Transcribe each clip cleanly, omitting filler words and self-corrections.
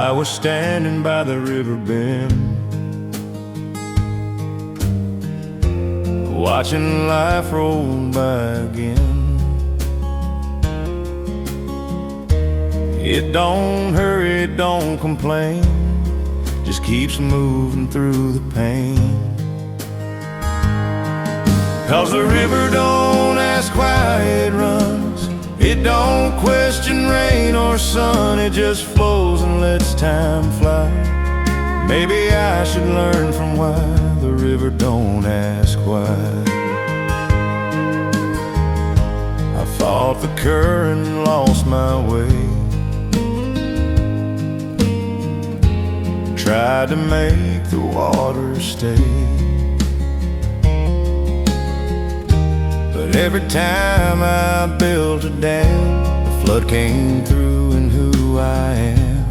I was standing by the river bend, watching life roll by again. It don't hurry, it don't complain, just keeps moving through the pain. 'Cause the river don't ask why it runs, it don't question rain or sun, it just flows and lets time fly. Maybe I should learn from why the river don't ask why. I thought the current lost my way, tried to make the water stay, but every time I built a dam, the flood came through and who I am.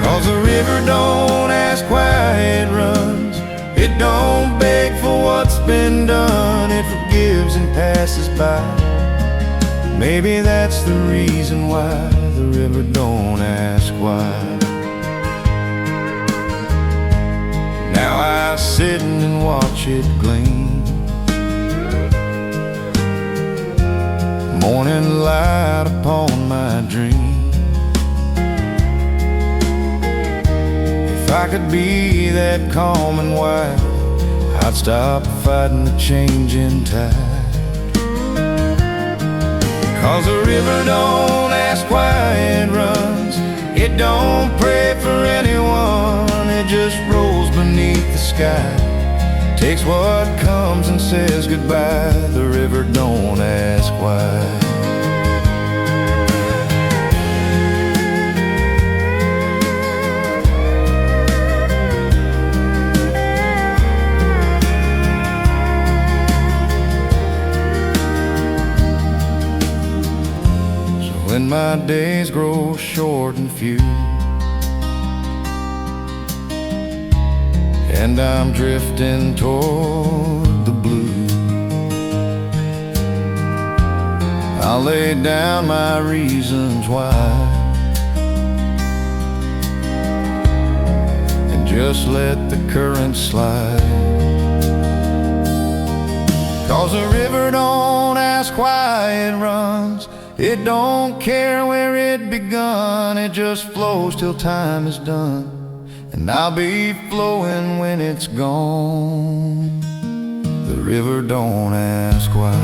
'Cause the river don't ask why it runs, it don't beg for what's been done, it forgives and passes by. Maybe that's the reason why the river don't ask why. Now I sit and watch it gleam, morning light upon my dream. If I could be that calm and wide, I'd stop fighting the changing tide. 'Cause the river don't ask why it runs, it don't pray for anyone, it just rolls beneath the sky, takes what comes and says goodbye. The river don't ask why. So when my days grow short and few, and I'm drifting toward the blue, I'll lay down my reasons why, and just let the current slide. 'Cause the river don't ask why it runs, it don't care where it begun, it just flows till time is done, and I'll be flowing when it's gone. The river don't ask why.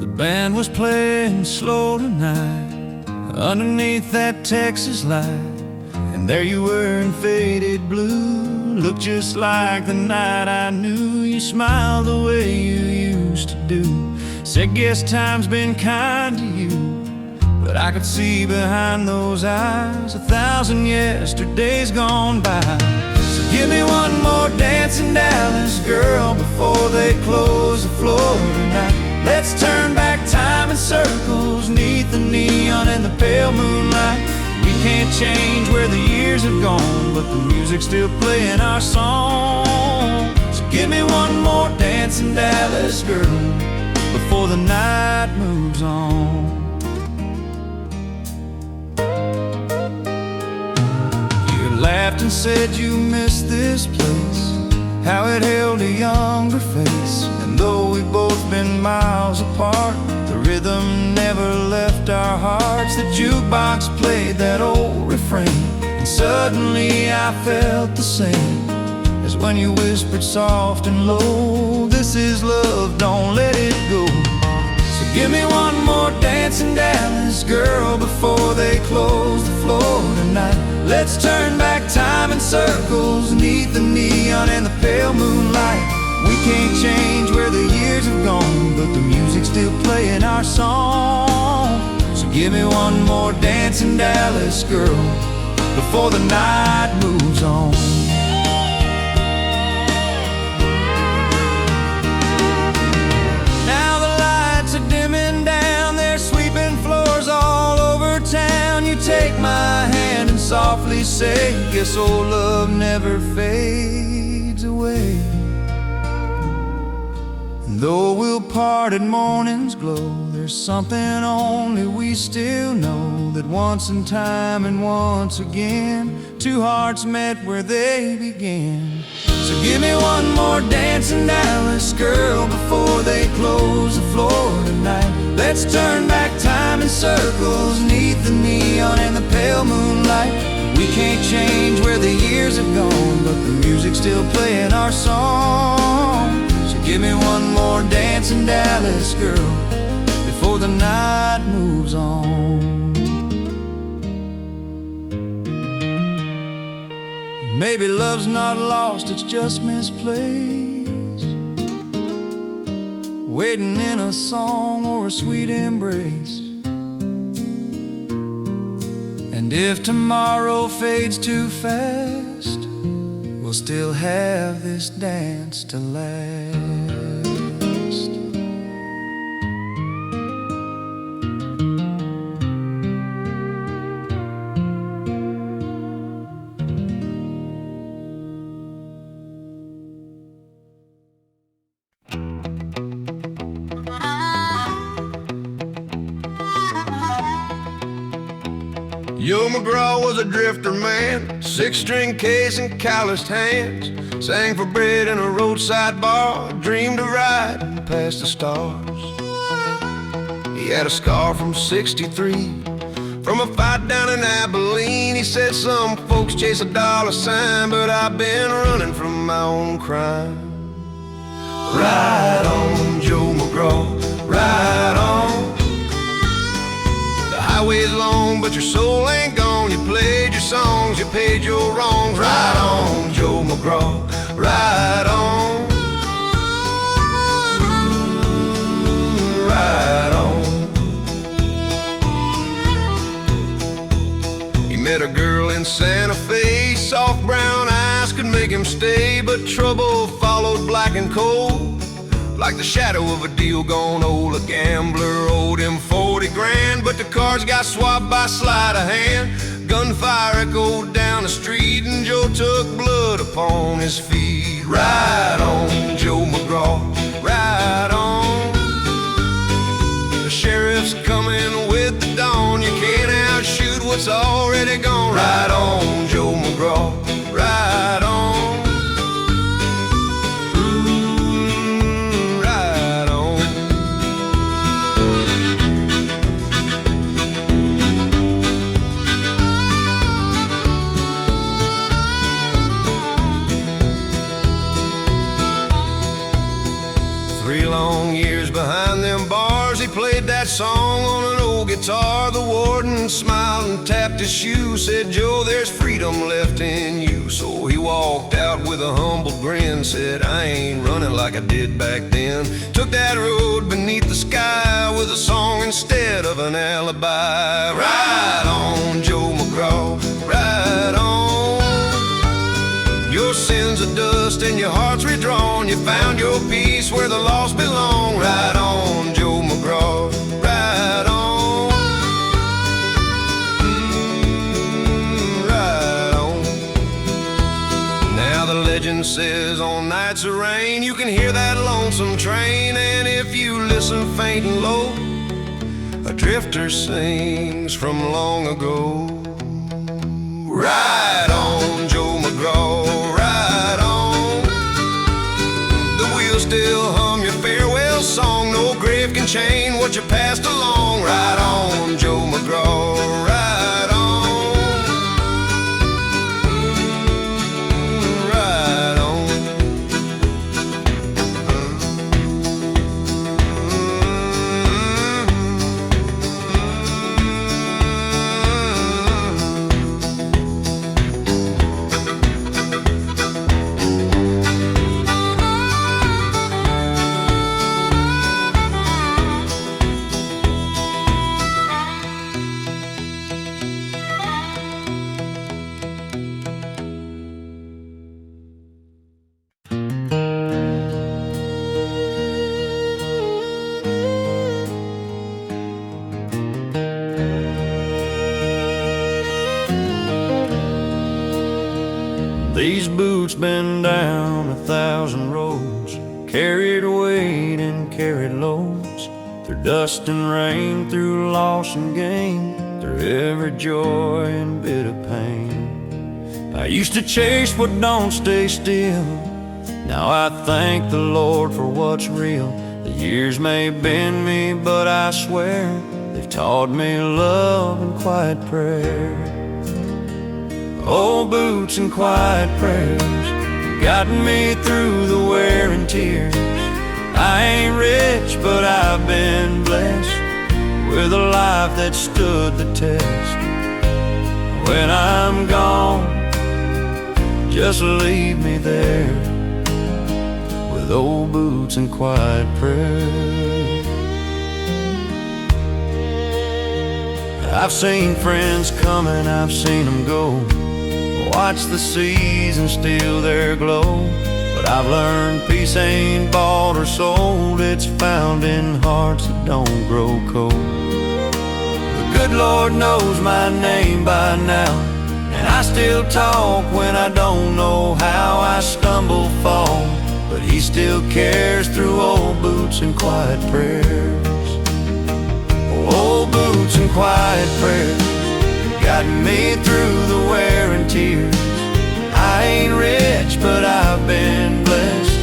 The band was playing slow tonight underneath that Texas light, and there you were in faded blue, looked just like the night I knew. You smiled the way you used to do, said guess time's been kind to you, but I could see behind those eyes 1,000 yesterdays gone by. So give me one more dance in Dallas, girl, before they close the floor tonight. Let's turn back time in circles, neath the neon and the pale moonlight. We can't change where the years have gone, but the music's still playing our song. So give me one more dance in Dallas, girl, before the night moves on. You laughed and said you missed this place, how it held a younger face. And though we've both been miles apart, the rhythm never left our hearts. The jukebox played that old refrain, and suddenly I felt the same as when you whispered soft and low, this is love, don't let it go. So give me one more dance in Dallas, girl, before they close the floor tonight. Let's turn back time in circles, neath the neon and the pale moonlight. We can't change where the years have gone, but the music's still playing our song. So give me one more dance in Dallas, girl, before the night moves on. Now the lights are dimming down, they're sweeping floors all over town. You take my hand and softly say, guess old love never fades away. And though we'll part at morning's glow, there's something only we still know, that once in time and once again, two hearts met where they began. So give me one more dancing Dallas girl before they close the floor tonight. Let's turn back time in circles neath the neon and the pale moonlight. We can't change where the years have gone, but the music's still playing our song. So give me one more dancing Dallas girl before the night moves on. Maybe love's not lost, it's just misplaced, waiting in a song or a sweet embrace. And if tomorrow fades too fast, we'll still have this dance to last. Joe McGraw was a drifter man, six-string case and calloused hands. Sang for bread in a roadside bar, dreamed of riding past the stars. He had a scar from '63, from a fight down in Abilene. He said some folks chase a dollar sign, but I've been running from my own crime. Ride on, Joe McGraw, ride on. The highway's long, but your soul ain't gone. You played your songs, you paid your wrongs. Ride on, Joe McGraw, ride on. Ride on. He met a girl in Santa Fe, soft brown eyes could make him stay, but trouble followed black and cold, like the shadow of a deal gone old. A gambler owed him 40 grand, but the cards got swapped by sleight of hand. Gunfire echoed down the street, and Joe took blood upon his feet. Ride on, Joe McGraw, ride on. The sheriff's coming with the dawn. You can't outshoot what's already gone. Ride on, Joe McGraw, ride on. Behind them bars, he played that song on an old guitar. The warden smiled and tapped his shoe, said, Joe, there's freedom left in you. So he walked out with a humble grin, said, I ain't running like I did back then. Took that road beneath the sky with a song instead of an alibi. Ride on, Joe McGraw, ride on. Your sins are dust and your heart's redrawn. You found your peace where the lost belong. Ride on, Joe McGraw, ride on. Ride on. Now the legend says on nights of rain you can hear that lonesome train, and if you listen faint and low, a drifter sings from long ago. Ride on, Joe McGraw, ride on. The wheels still hum your farewell song. No grave can chain what you passed along. Ride on, Joe McGraw, ride on. Ride on. been down 1,000 roads, carried weight and carried loads, through dust and rain, through loss and gain, through every joy and bit of pain. I used to chase what don't stay still. Now I thank the Lord for what's real. The years may bend me, but I swear they've taught me love and quiet prayer. Old boots and quiet prayers gotten me through the wear and tears. I ain't rich, but I've been blessed with a life that stood the test. When I'm gone, just leave me there with old boots and quiet prayers. I've seen friends come and I've seen them go, watch the seasons steal their glow. But I've learned peace ain't bought or sold, it's found in hearts that don't grow cold. The good Lord knows my name by now, and I still talk when I don't know how. I stumble, fall, but He still cares through old boots and quiet prayers. Old boots and quiet prayers got me through the wear and tears. I ain't rich, but I've been blessed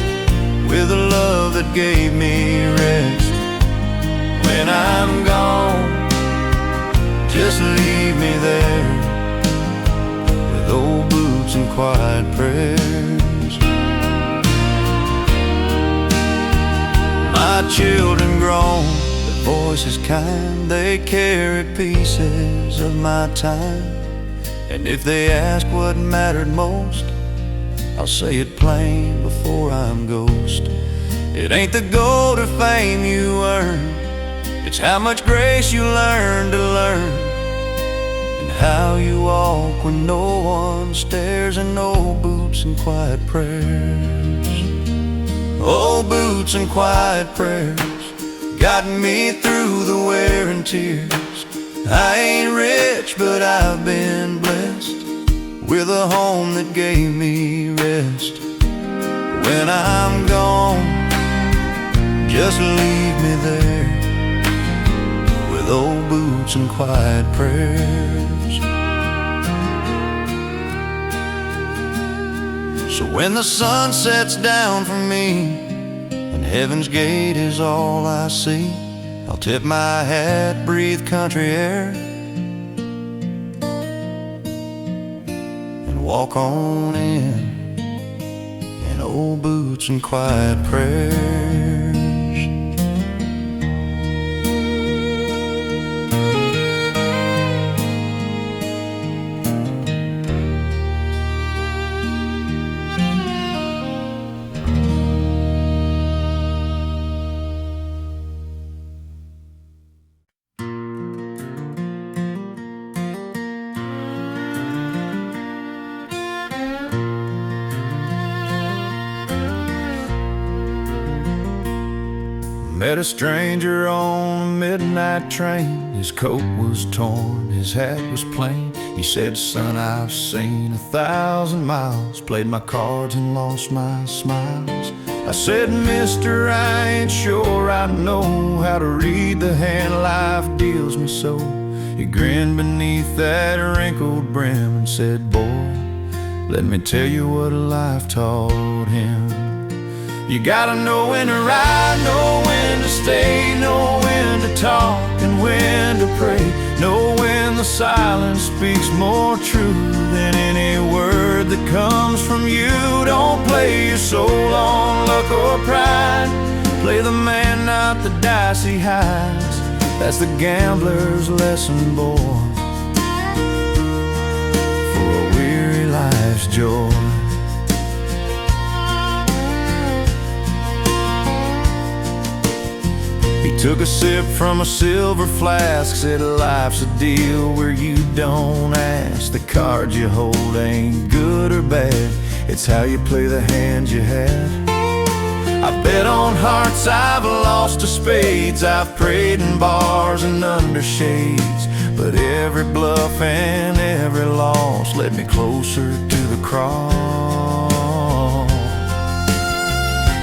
with a love that gave me rest. When I'm gone, just leave me there with old boots and quiet prayers. My children grown, their voices kind, they carry pieces of my time. And if they ask what mattered most, I'll say it plain before I'm ghost. It ain't the gold or fame you earn, it's how much grace you learn to learn, and how you walk when no one stares. And old boots and quiet prayers, old boots and quiet prayers got me through the wear and tears. I ain't rich, but I've been blessed with a home that gave me rest. When I'm gone, just leave me there with old boots and quiet prayers. So when the sun sets down for me and heaven's gate is all I see, I'll tip my hat, breathe country air, and walk on in old boots and quiet prayers. Met a stranger on a midnight train. His coat was torn, his hat was plain. He said, son, I've seen 1,000 miles, played my cards and lost my smiles. I said, mister, I ain't sure I know how to read the hand life deals me so. He grinned beneath that wrinkled brim and said, boy, let me tell you what life taught him. You gotta know when to ride, know when to stay, know when to talk and when to pray, know when the silence speaks more truth than any word that comes from you. Don't play your soul on luck or pride, play the man, not the dice he hides. That's the gambler's lesson, boy, for a weary life's joy. He took a sip from a silver flask, said life's a deal where you don't ask. The cards you hold ain't good or bad, it's how you play the hand you had. I've bet on hearts, I've lost to spades, I've prayed in bars and under shades, but every bluff and every loss led me closer to the cross.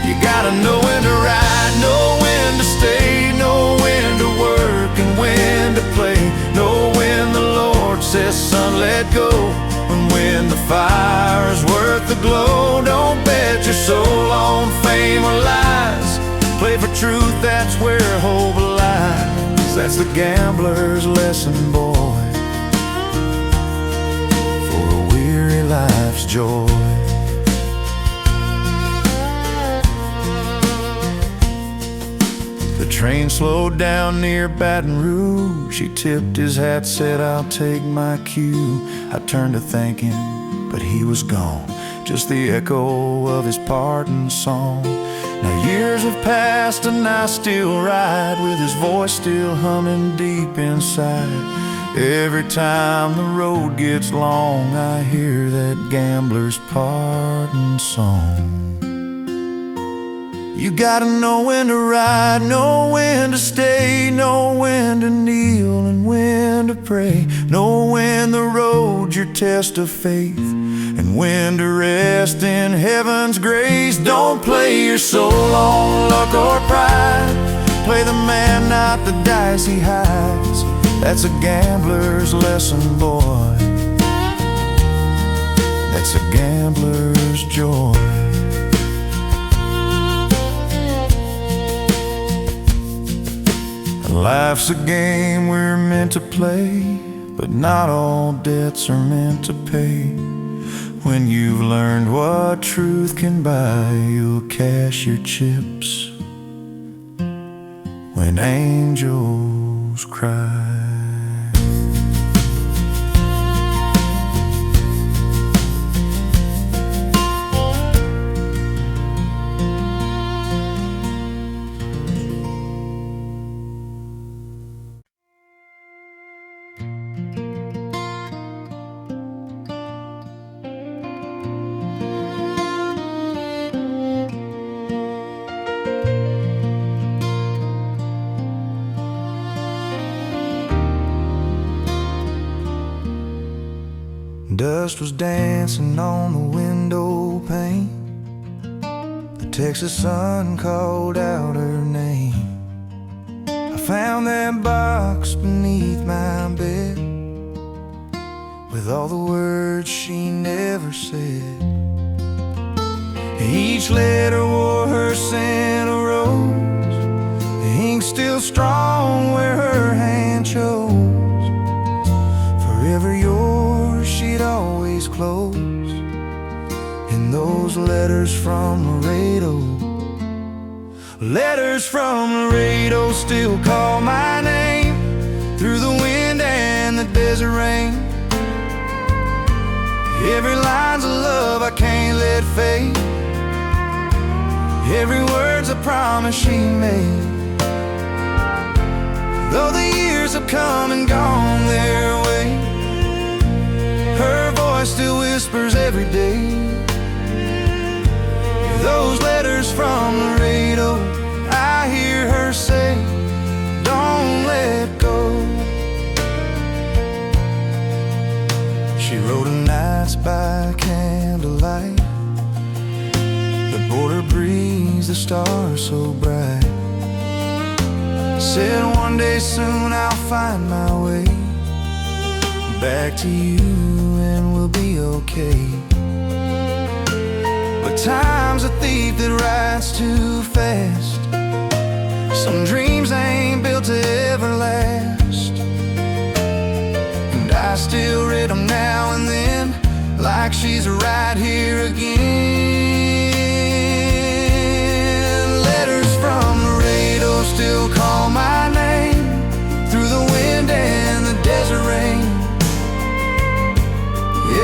You gotta know when to ride, know when to stay, know when to work and when to play, know when the Lord says, son, let go, and when the fire's worth the glow. Don't bet your soul on fame or lies. Play for truth, that's where hope lies. That's the gambler's lesson, boy, for a weary life's joy. The train slowed down near Baton Rouge. He tipped his hat, said, I'll take my cue. I turned to thank him, but he was gone, just the echo of his parting song. Now years have passed and I still ride with his voice still humming deep inside. Every time the road gets long, I hear that gambler's parting song. You gotta know when to ride, know when to stay, know when to kneel and when to pray, know when the road's your test of faith, and when to rest in heaven's grace. Don't play your soul on luck or pride. Play the man, not the dice he hides. That's a gambler's lesson, boy. That's a gambler's joy. Life's a game we're meant to play, but not all debts are meant to pay. When you've learned what truth can buy, you'll cash your chips when angels cry. Dust was dancing on the window pane. The Texas sun called out her name. I found that box beneath my bed with all the words she never said. Each letter wore her scent of rose, the ink still strong where her hand chose. Forever yours, she'd always close. In those letters from Laredo, letters from Laredo still call my name through the wind and the desert rain. Every line's a love I can't let fade. Every word's a promise she made. Though the years have come and gone their way, her voice still whispers every day. Those letters from Laredo, I hear her say, don't let go. She wrote of nights by candlelight, the border breeze, the stars so bright. Said one day soon I'll find my way back to you and we'll be okay. But time's a thief that rides too fast. Some dreams ain't built to ever last, and I still read them now and then like she's right here again. Letters from Laredo still call my name through the wind and the desert rain.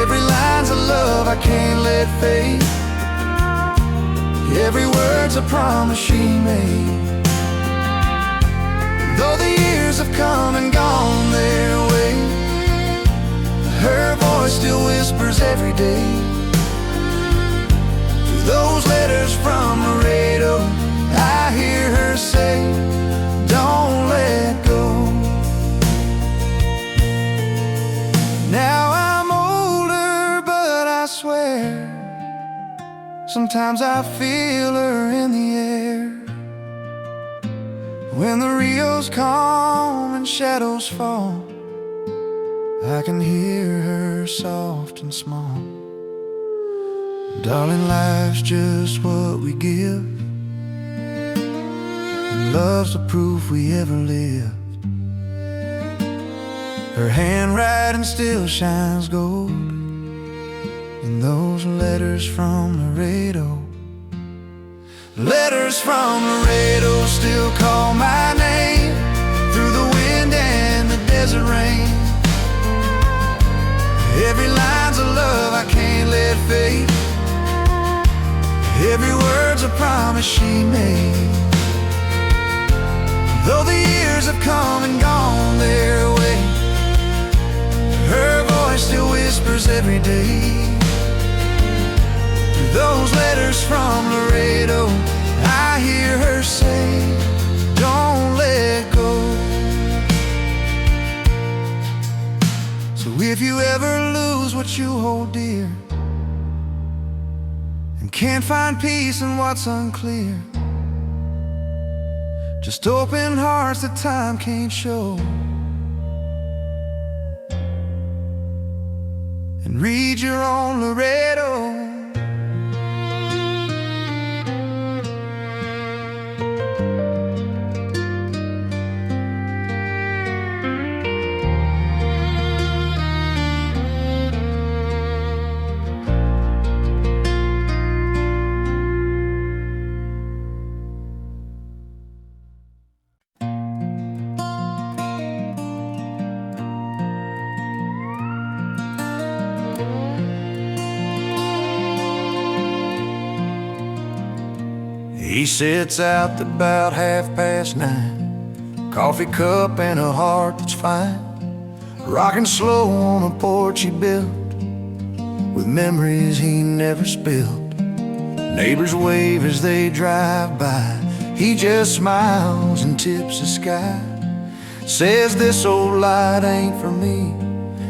Every line's a love I can't let fade. Every word's a promise she made. Though the years have come and gone their way, her voice still whispers every day. Through those letters from Laredo, I hear her say, don't let go. Now I'm older, but I swear Sometimes I feel her in the air. When the Rio's calm and shadows fall, I can hear her soft and small. Darling, life's just what we give, and love's the proof we ever lived. Her handwriting still shines gold in those letters from Laredo. Letters from Laredo still call my name through the wind and the desert rain. Every line's a love I can't let fade. Every word's a promise she made. Though the years have come and gone their way, her voice still whispers every day. Through those letters from Laredo, I hear her say, don't let go. So if you ever lose what you hold dear, and can't find peace in what's unclear, just open hearts that time can't show, and read your own Laredo. He sits out about 9:30, coffee cup and a heart that's fine, rocking slow on a porch he built with memories he never spilled. Neighbors wave as they drive by, he just smiles and tips the sky. Says this old light ain't for me,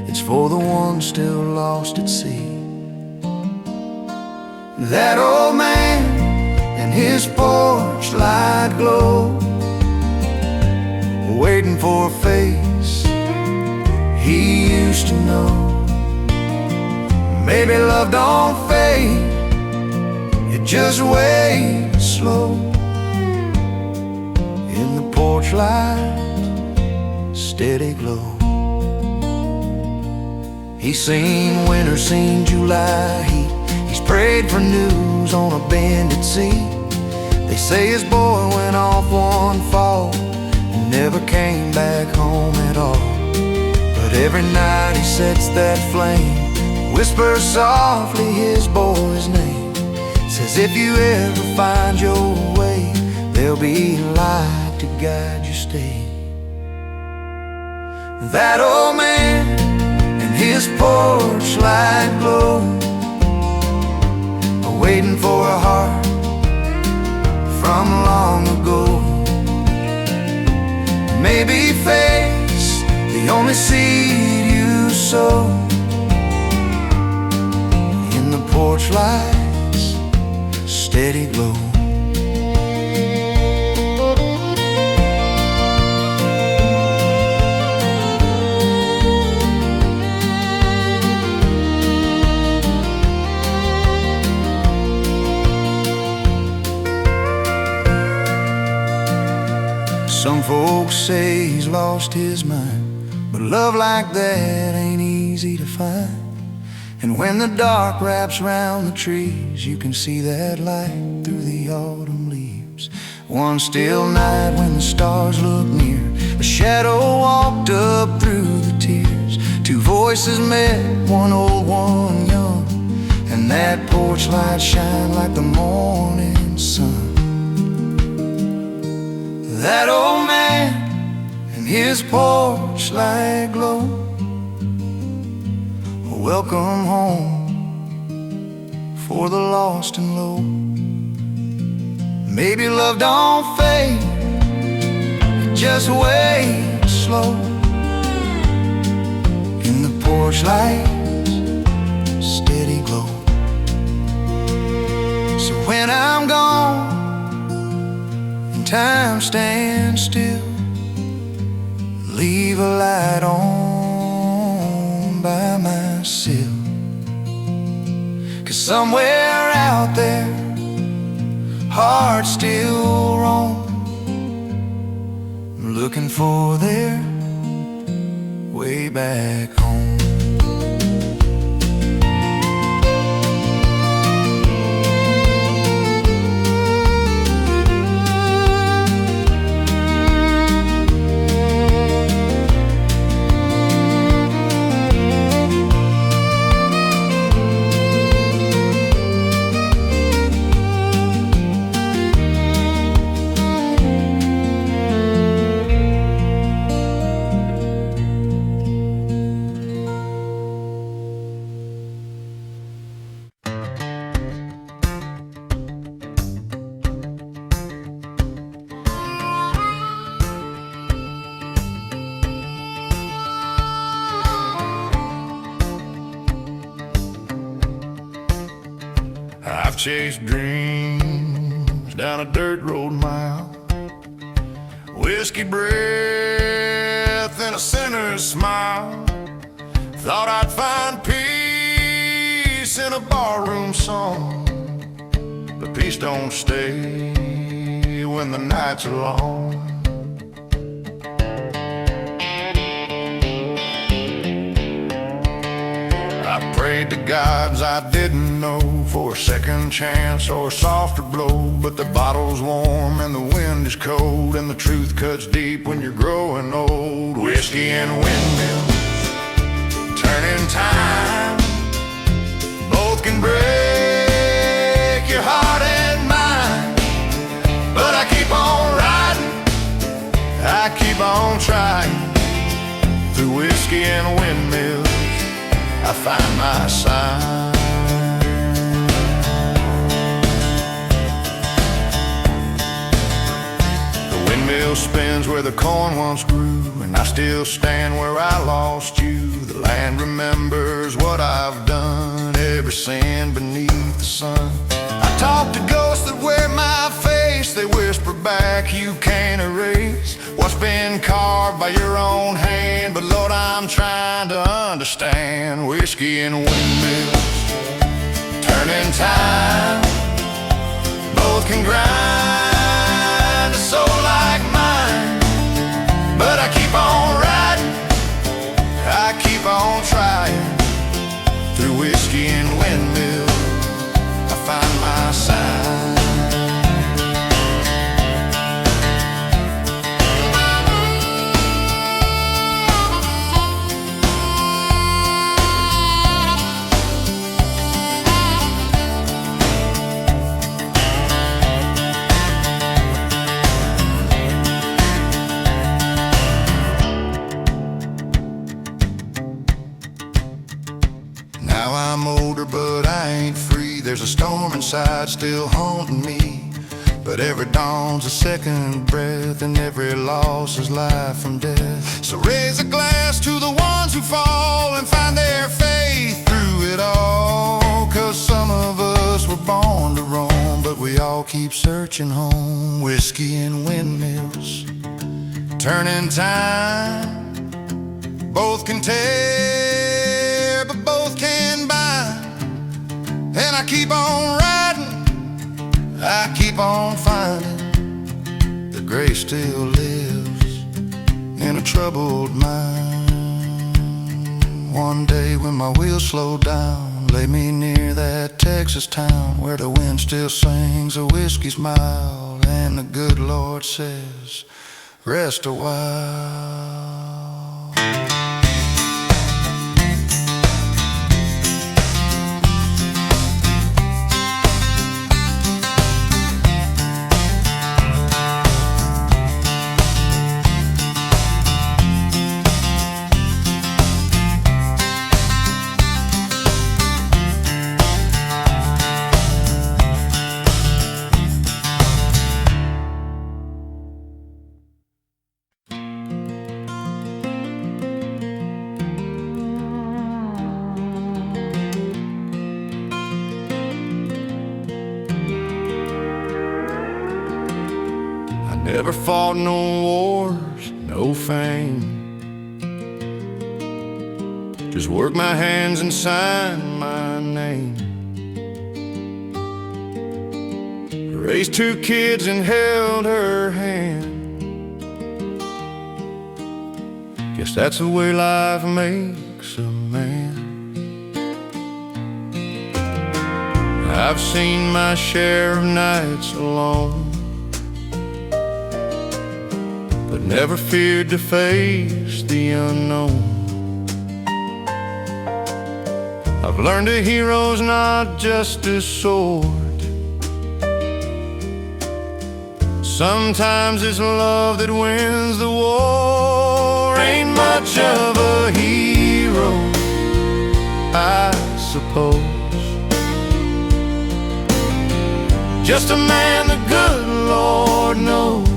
it's for the one still lost at sea. That old man and his porch light glow, waiting for a face he used to know. Maybe love don't fade, it just waits slow. In the porch light, steady glow. He's seen winter, seen July heat, he's prayed for news on a bended sea. They say his boy went off one fall and never came back home at all. But every night he sets that flame, whispers softly his boy's name. Says if you ever find your way, there'll be light to guide you stay. That old man and his porch light glow, waiting for a heart from long ago. Maybe fate's the only seed you sow. In the porch light's steady glow. Some folks say he's lost his mind, but love like that ain't easy to find. And when the dark wraps round the trees, you can see that light through the autumn leaves. One still night when the stars look near, a shadow walked up through the tears. Two voices met, one old, one young, and that porch light shined like the morning sun. That old man and his porch light glow, welcome home for the lost and low. Maybe love don't fade, it just waits slow. In the porch light's steady glow. when I'm gone and time stands still, leave a light on by my sill. 'Cause somewhere out there, hearts still roam, looking for their way back home. I've chased dreams down a dirt road mile, whiskey breath and a sinner's smile. Thought I'd find peace in a barroom song, but peace don't stay when the nights are long. I prayed to gods I didn't know for a second chance or a softer blow, but the bottle's warm and the wind is cold, and the truth cuts deep when you're growing old. Whiskey and windmills, turning time, both can break your heart and mind, but I keep on riding, I keep on trying. Through whiskey and windmills I find my sign. The windmill spins where the corn once grew, and I still stand where I lost you. The land remembers what I've done, every sin beneath the sun. I talk to ghosts that wear my face, they whisper back you can't erase what's been carved by your own hand. But Lord, I'm trying to understand. Whiskey and windmills, turning time, both can grind a soul like mine, but I keep on riding, I keep on trying. Through whiskey and windmills I find my sign. I'm older, but I ain't free. There's a storm inside still haunting me, but every dawn's a second breath, and every loss is life from death. So raise a glass to the ones who fall and find their faith through it all. 'Cause some of us were born to roam, but we all keep searching home. Whiskey and windmills, turning time, both can tear, but both can bind. And I keep on riding, I keep on finding that grace still lives in a troubled mind. One day when my wheels slow down, lay me near that Texas town where the wind still sings a whiskey's mile, and the good Lord says, rest a while. Never fought no wars, no fame. Just worked my hands and signed my name. Raised 2 kids and held her hand. Guess that's the way life makes a man. I've seen my share of nights alone, but never feared to face the unknown. I've learned a hero's not just a sword. Sometimes it's love that wins the war. Ain't much of a hero, I suppose. Just a man the good Lord knows.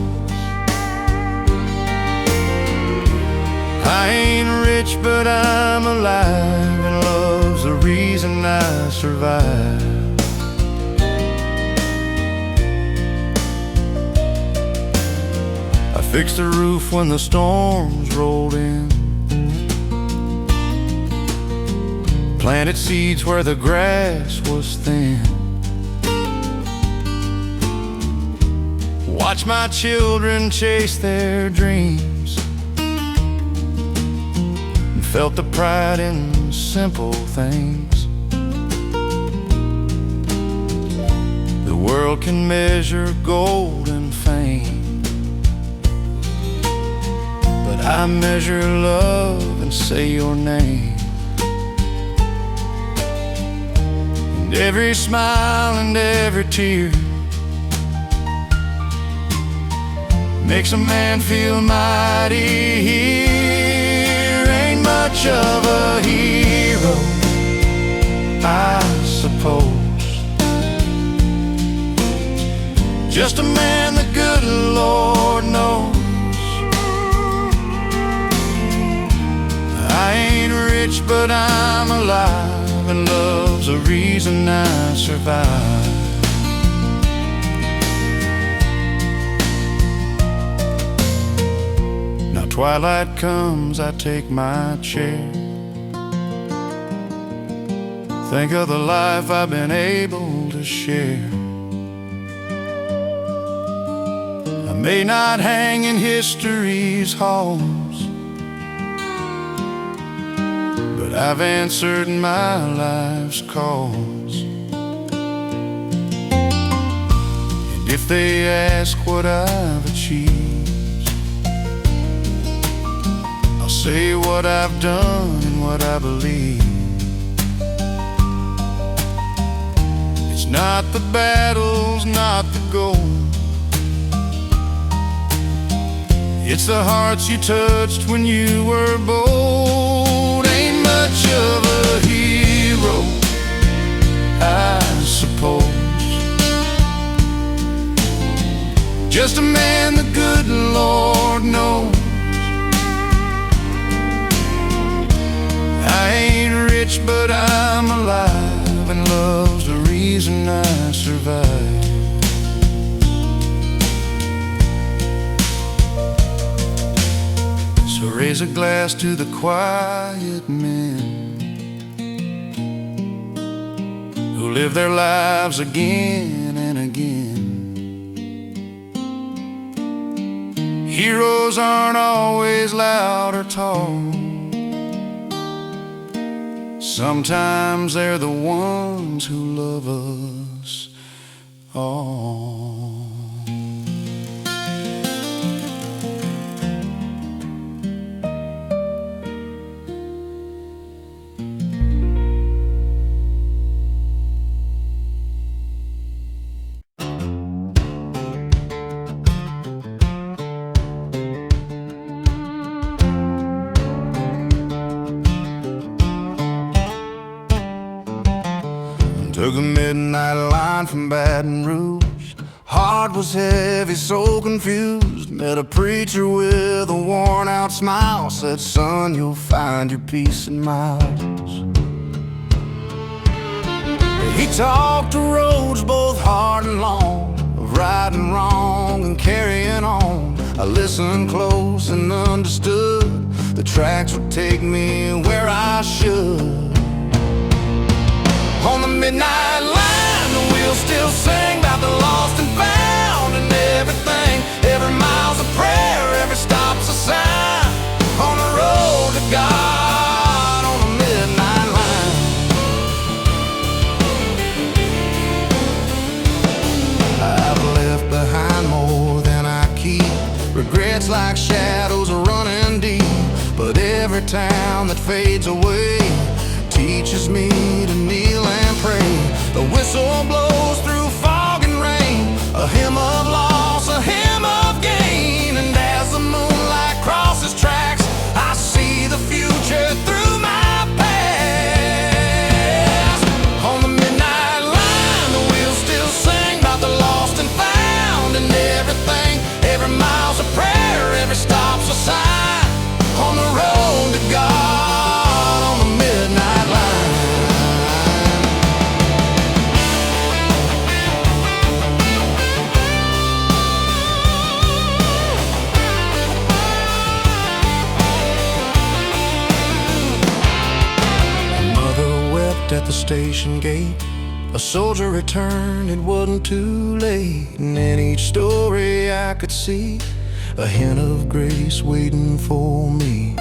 I ain't rich, but I'm alive, and love's the reason I survive. I fixed the roof when the storms rolled in, planted seeds where the grass was thin, watched my children chase their dreams, and felt the pride in simple things. The world can measure gold and fame, but I measure love and say your name. And every smile and every tear makes a man feel mighty here. Ain't much of a hero, I suppose. Just a man the good Lord knows. I ain't rich, but I'm alive, and love's the reason I survive. Twilight comes, I take my chair, think of the life I've been able to share. I may not hang in history's halls, but I've answered my life's calls. And if they ask what I've achieved, say what I've done and what I believe. It's not the battles, not the gold. It's the hearts you touched when you were bold. Ain't much of a hero, I suppose. Just a man the good Lord knows. I ain't rich, but I'm alive, and love's the reason I survive. So raise a glass to the quiet men who live their lives again and again. Heroes aren't always loud or tall. Sometimes they're the ones who love us all. Took the midnight line from Baton Rouge. Heart was heavy, so confused. Met a preacher with a worn out smile. Said, son, you'll find your peace in miles. He talked to roads both hard and long, of right and wrong and carrying on. I listened close and understood the tracks would take me where I should. On the midnight line, the wheels still sing about the lost and found and everything. Every mile's a prayer, every stop's a sign. On the road to God, on the midnight line. I've left behind more than I keep. Regrets like shadows are running deep. But every town that fades away teaches me to kneel and pray. The whistle blows through fog and rain, a hymn of loss, a hymn of gain. And as the moonlight crosses tracks, I see the future through my past. On the midnight line, the wheels still sing about the lost and found and everything. Every mile's a prayer, every stop's a sign. On the road to God, on the midnight line. My mother wept at the station gate. A soldier returned, it wasn't too late. And in each story I could see a hint of grace waiting for me.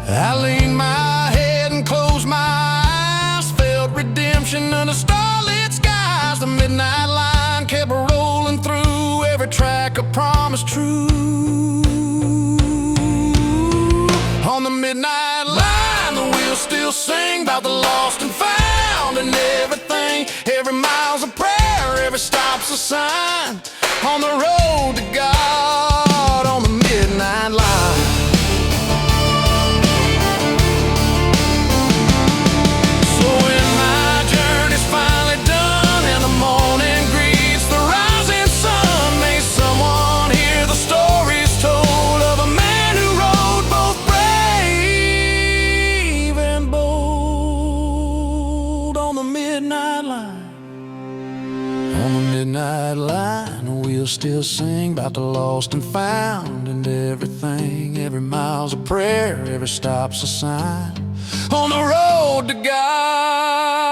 I leaned my head and closed my eyes, felt redemption under starlit skies. The midnight line kept rolling through, every track a promise true. On the midnight line, the wheels still sing about the lost and found and everything. Every mile's a prayer, every stop's a sign. On the road to God, on the midnight line. So when my journey's finally done and the morning greets the rising sun, may someone hear the stories told of a man who rode both brave and bold. On the midnight line, on the midnight line, we'll still sing about the lost and found and everything. Every mile's a prayer, every stop's a sign. On the road to God.